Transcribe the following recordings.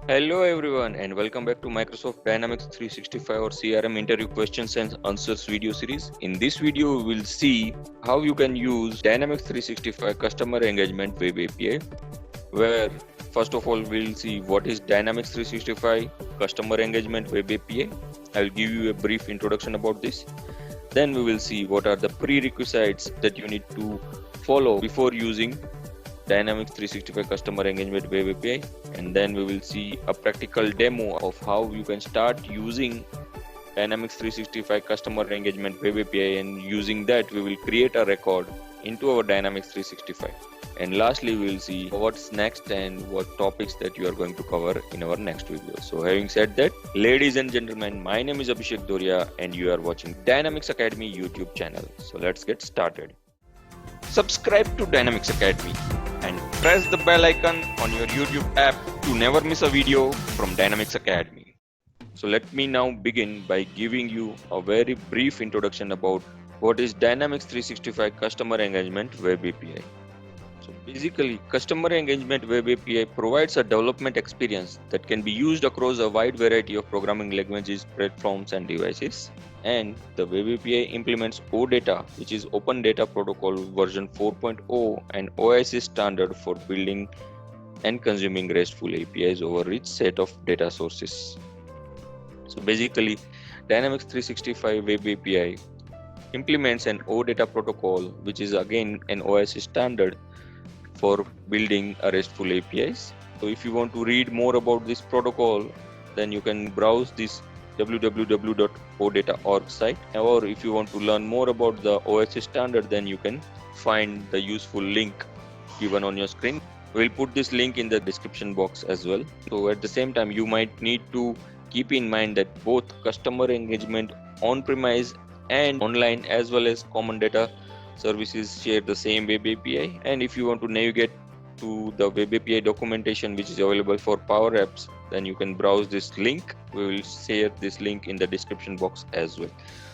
Hello everyone and welcome back to Microsoft Dynamics 365 or CRM interview questions and answers video series. In this video, we will see how you can use Dynamics 365 customer engagement web API, where first of all we'll see what is Dynamics 365 customer engagement web API. I will give you a brief introduction about this. Then we will see what are the prerequisites that you need to follow before using Dynamics 365 Customer Engagement Web API, and then we will see a practical demo of how you can start using Dynamics 365 Customer Engagement Web API, and using that we will create a record into our Dynamics 365. And lastly, we will see what's next and what topics that you are going to cover in our next video. So having said that, ladies and gentlemen, my name is Abhishek Doria and you are watching Dynamics Academy YouTube channel. So let's get started. Subscribe to Dynamics Academy and press the bell icon on your YouTube app to never miss a video from Dynamics Academy. So let me now begin by giving you a very brief introduction about what is Dynamics 365 Customer Engagement Web API. So basically, Customer Engagement Web API provides a development experience that can be used across a wide variety of programming languages, platforms, and devices. And the Web API implements OData, which is Open Data Protocol version 4.0, and OSI standard for building and consuming RESTful APIs over a rich set of data sources. So basically, Dynamics 365 Web API implements an OData protocol, which is again an OSI standard for building a RESTful APIs. So if you want to read more about this protocol, then you can browse this www.odata.org site, or if you want to learn more about the OSI standard, then you can find the useful link given on your screen. We'll put this link in the description box as well. So at the same time, you might need to keep in mind that both customer engagement on-premise and online, as well as common data services, share the same web API. And if you want to navigate to the web API documentation, which is available for Power Apps, then you can browse this link. We will share this link in the description box as well.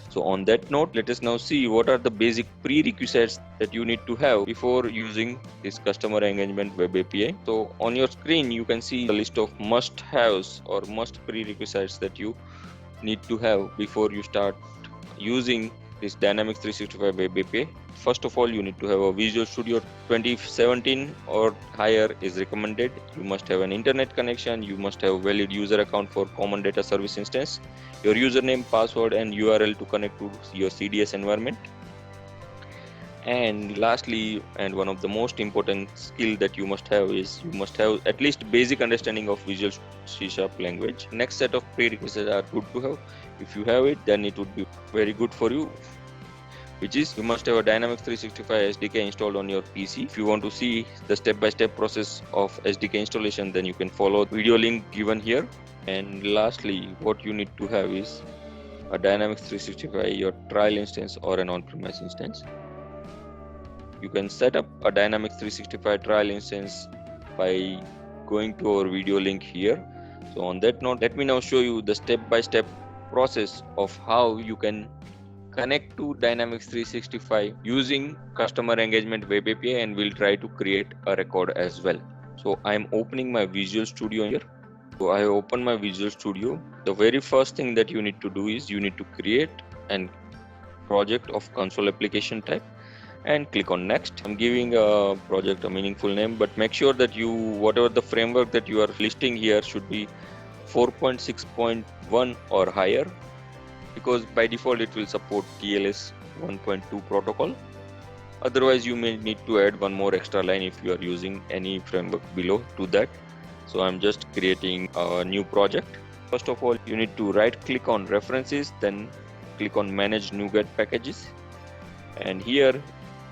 So on that note, let us now see what are the basic prerequisites that you need to have before using this customer engagement web API. So on your screen, you can see the list of must-haves or must prerequisites that you need to have before you start using this Dynamics 365 Web API. First of all, you need to have a Visual Studio 2017 or higher is recommended. You must have an internet connection. You must have a valid user account for Common Data Service instance, your username, password, and URL to connect to your CDS environment. And lastly, and one of the most important skill that you must have is you must have at least basic understanding of Visual C# language. Next set of prerequisites are good to have. If you have it, then it would be very good for you, which is you must have a Dynamics 365 SDK installed on your PC. If you want to see the step-by-step process of SDK installation, then you can follow the video link given here. And lastly, what you need to have is a Dynamics 365 your trial instance or an on-premise instance. You can set up a Dynamics 365 trial instance by going to our video link here. So on that note, let me now show you the step-by-step process of how you can connect to Dynamics 365 using Customer Engagement Web API, and we'll try to create a record as well. So I'm opening my Visual Studio here. So I open my Visual Studio. The very first thing that you need to do is you need to create a project of console application type and click on next. I'm giving a project a meaningful name, but make sure that whatever the framework that you are listing here should be 4.6.1 or higher, because by default it will support TLS 1.2 protocol. Otherwise, you may need to add one more extra line if you are using any framework below to that. So I'm just creating a new project. First of all, you need to right click on references, then click on manage NuGet packages, and here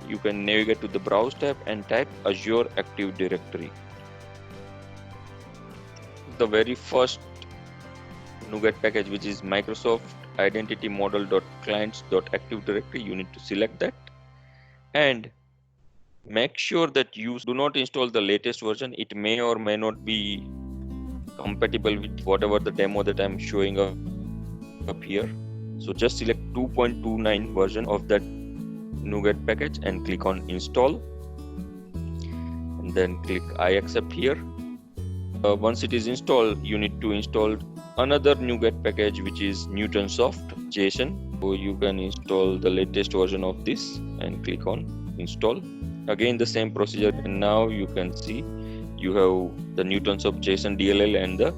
you can navigate to the browse tab and type Azure Active Directory. The very first NuGet package, which is Microsoft Identity Model.clients.active directory, you need to select that and make sure that you do not install the latest version. It may or may not be compatible with whatever the demo that I'm showing up here. So just select 2.29 version of that NuGet package and click on install, and then click I accept here. Once it is installed, you need to install another NuGet package, which is Newtonsoft JSON. So you can install the latest version of this and click on install. Again the same procedure, and now you can see you have the Newtonsoft JSON DLL and the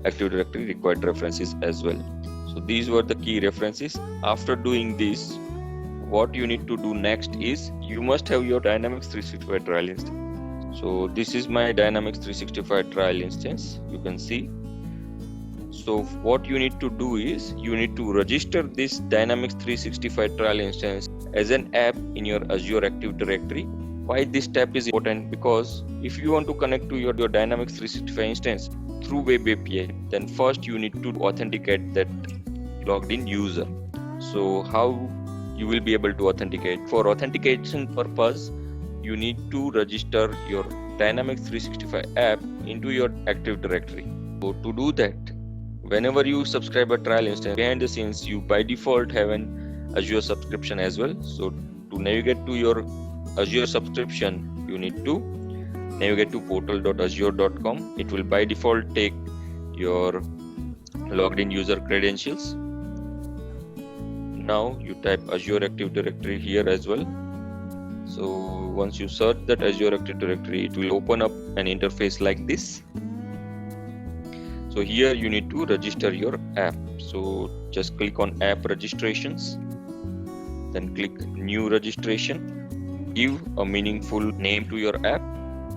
Active Directory required references as well. So these were the key references. After doing this, what you need to do next is you must have your Dynamics 365 trial instance. So this is my Dynamics 365 trial instance, you can see. So what you need to do is you need to register this Dynamics 365 trial instance as an app in your Azure Active Directory. Why this step is important? Because if you want to connect to your Dynamics 365 instance through Web API, then first you need to authenticate that logged in user. So how you will be able to authenticate? For authentication purpose, you need to register your Dynamics 365 app into your Active Directory. So to do that, whenever you subscribe a trial instance, behind the scenes you by default have an Azure subscription as well. So to navigate to your Azure subscription, you need to navigate to portal.azure.com. It will by default take your logged in user credentials. Now you type Azure Active Directory here as well. So once you search that Azure Active Directory, it will open up an interface like this. So here you need to register your app. So just click on app registrations, then click new registration, give a meaningful name to your app,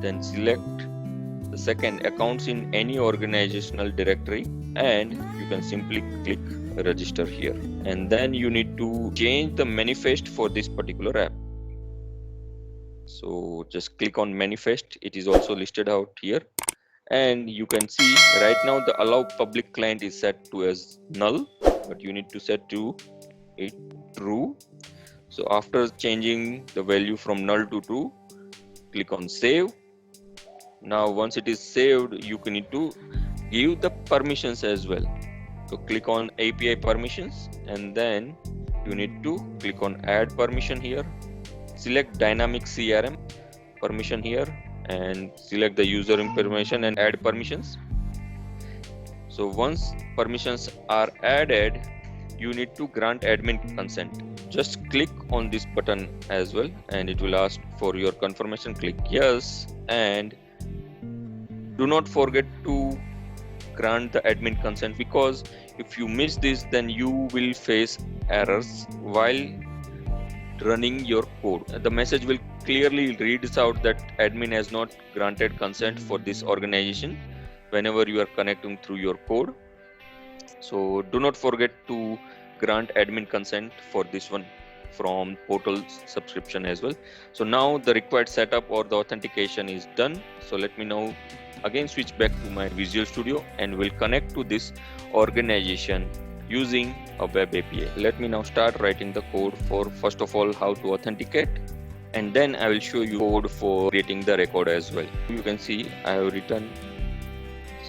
then select the second accounts in any organizational directory, and you can simply click register here. And then you need to change the manifest for this particular app. So just click on manifest, it is also listed out here. And you can see right now the allow public client is set to as null, but you need to set to it true. So after changing the value from null to true, click on save. Now once it is saved, you need to give the permissions as well. So click on API permissions, and then you need to click on add permission here. Select Dynamics CRM permission here, and select the user information and add permissions. So once permissions are added, you need to grant admin consent. Just click on this button as well, and it will ask for your confirmation. Click yes, and do not forget to grant the admin consent, because if you miss this, then you will face errors while running your code. The message will clearly reads out that admin has not granted consent for this organization whenever you are connecting through your code. So do not forget to grant admin consent for this one from portal subscription as well. So now the required setup or the authentication is done. So let me now again switch back to my Visual Studio and will connect to this organization using a web API. Let me now start writing the code for first of all how to authenticate, and then I will show you code for creating the record as well. You can see I have written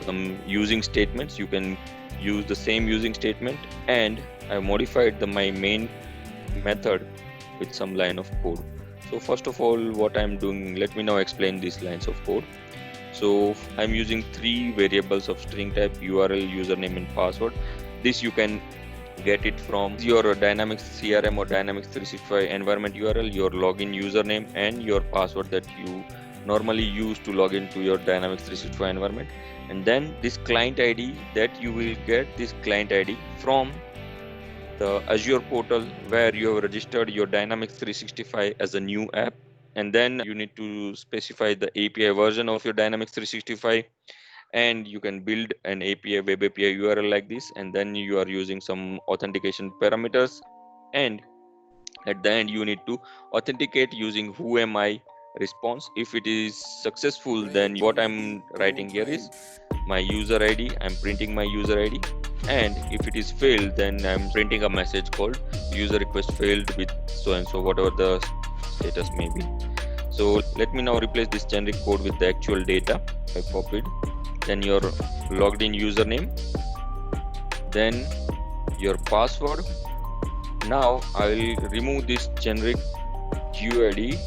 some using statements. You can use the same using statement, and I have modified my main method with some line of code. So first of all, what I'm doing, let me now explain these lines of code. So I'm using three variables of string type: URL, username, and password. This you can get it from your Dynamics CRM or Dynamics 365 environment URL, your login username, and your password that you normally use to log into your Dynamics 365 environment. And then this client ID, that you will get this client ID from the Azure portal where you have registered your Dynamics 365 as a new app. And then you need to specify the API version of your Dynamics 365, and you can build an API web API URL like this, and then you are using some authentication parameters, and at the end you need to authenticate using who am I response. If it is successful, then what I'm writing here is my user ID. I'm printing my user ID, and if it is failed, then I'm printing a message called user request failed with so and so, whatever the status may be. So let me now replace this generic code with the actual data. I copied, then your logged in username, then your password. Now I will remove this generic GUID,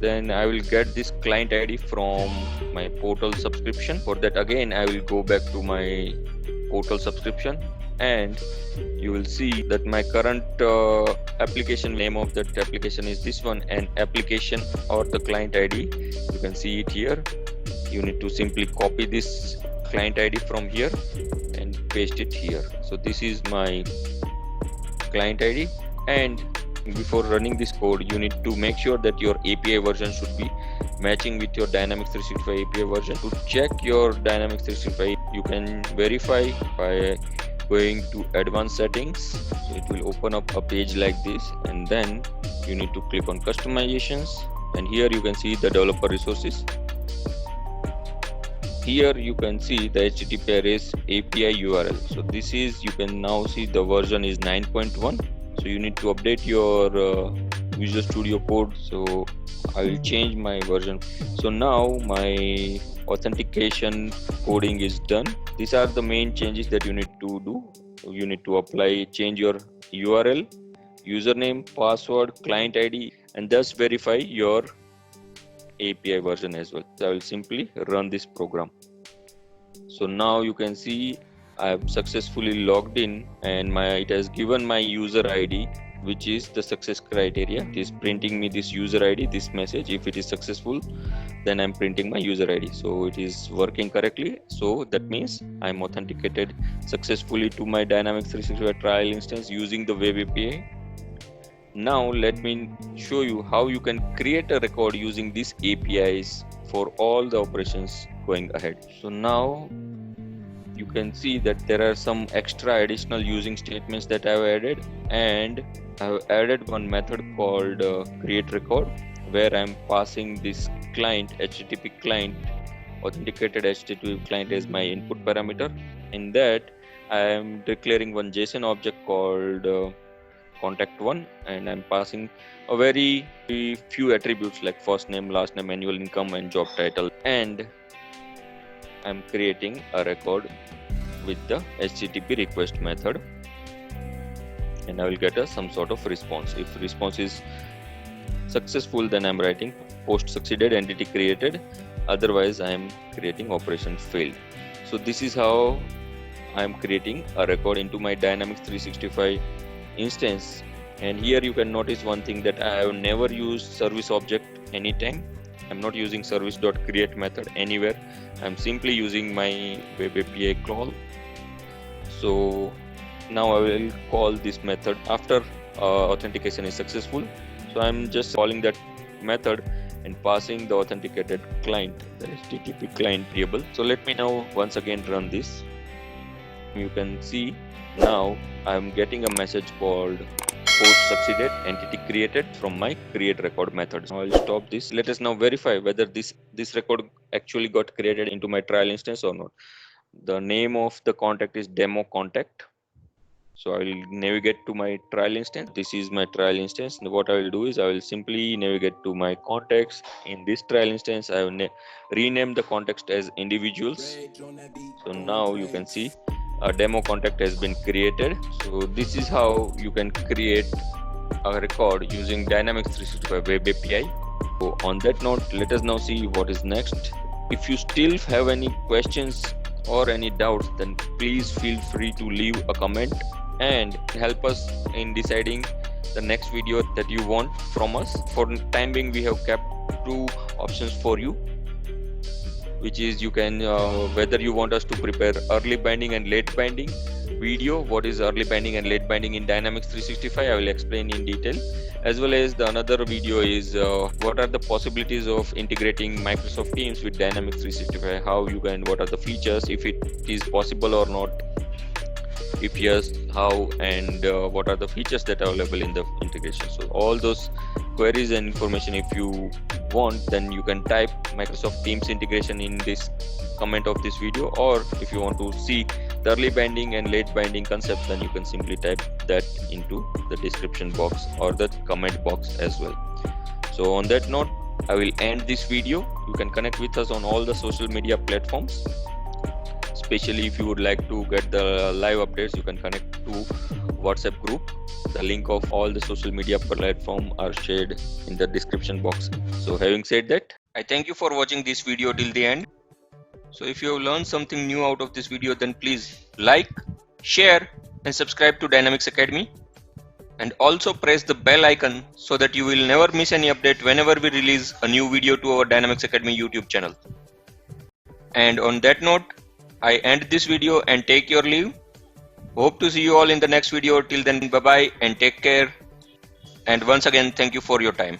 then I will get this client ID from my portal subscription. For that, again, I will go back to my portal subscription, and you will see that my current application name of that application is this one, and application or the client ID, you can see it here. You need to simply copy this client ID from here and paste it here. So this is my client ID, and before running this code, you need to make sure that your API version should be matching with your Dynamics 365 API version. To check your Dynamics 365, you can verify by going to advanced settings. So it will open up a page like this, and then you need to click on customizations, and here you can see the developer resources. Here you can see the HTTP arrays API URL. So this is, you can now see the version is 9.1. So you need to update your Visual Studio Code. So I will change my version. So now my authentication coding is done. These are the main changes that you need to do. You need to apply, change your URL, username, password, client ID, and thus verify your API version as well. So I will simply run this program. So now you can see I have successfully logged in, and it has given my user ID, which is the success criteria. It is printing me this user ID, this message. If it is successful, then I'm printing my user ID. So it is working correctly. So that means I'm authenticated successfully to my Dynamics 365 trial instance using the web API. Now let me show you how you can create a record using these APIs for all the operations going ahead. So now you can see that there are some extra additional using statements that I've added, and I've added one method called create record, where I'm passing this client, HTTP client, authenticated HTTP client as my input parameter. In that, I am declaring one JSON object called contact1, and I'm passing a very few attributes like first name, last name, annual income, and job title, and I'm creating a record with the HTTP request method, and I will get some sort of response. If response is successful, then I'm writing post succeeded, entity created. Otherwise, I am creating operation failed. So this is how I am creating a record into my Dynamics 365 instance. And here you can notice one thing, that I have never used service object anytime. I'm not using service.create method anywhere. I'm simply using my web API call. So now I will call this method after authentication is successful. So I'm just calling that method and passing the authenticated client, the HTTP client variable. So let me now once again run this. You can see now I'm getting a message called post succeeded, entity created from my create record method. Now I'll stop this. Let us now verify whether this record actually got created into my trial instance or not. The name of the contact is demo contact. So I will navigate to my trial instance. This is my trial instance. What I will do is I will simply navigate to my contacts. In this trial instance, I will rename the context as individuals. So now you can see a demo contact has been created. So this is how you can create a record using Dynamics 365 Web API. So on that note, let us now see what is next. If you still have any questions or any doubts, then please feel free to leave a comment and help us in deciding the next video that you want from us. For the time being, we have kept two options for you, which is you can whether you want us to prepare early binding and late binding video. What is early binding and late binding in Dynamics 365, I will explain in detail. As well as the another video is what are the possibilities of integrating Microsoft Teams with Dynamics 365, how you can, what are the features, if it is possible or not, if yes, how, and what are the features that are available in the integration. So all those queries and information, if you want, then you can type Microsoft Teams integration in this comment of this video, or if you want to see the early binding and late binding concepts, then you can simply type that into the description box or the comment box as well. So on that note, I will end this video. You can connect with us on all the social media platforms, especially if you would like to get the live updates, you can connect to WhatsApp group. The link of all the social media platform are shared in the description box. So having said that, I thank you for watching this video till the end. So if you have learned something new out of this video, then please like, share and subscribe to Dynamics Academy. And also press the bell icon so that you will never miss any update whenever we release a new video to our Dynamics Academy YouTube channel. And on that note, I end this video and take your leave. Hope to see you all in the next video. Till then, bye bye and take care. And once again, thank you for your time.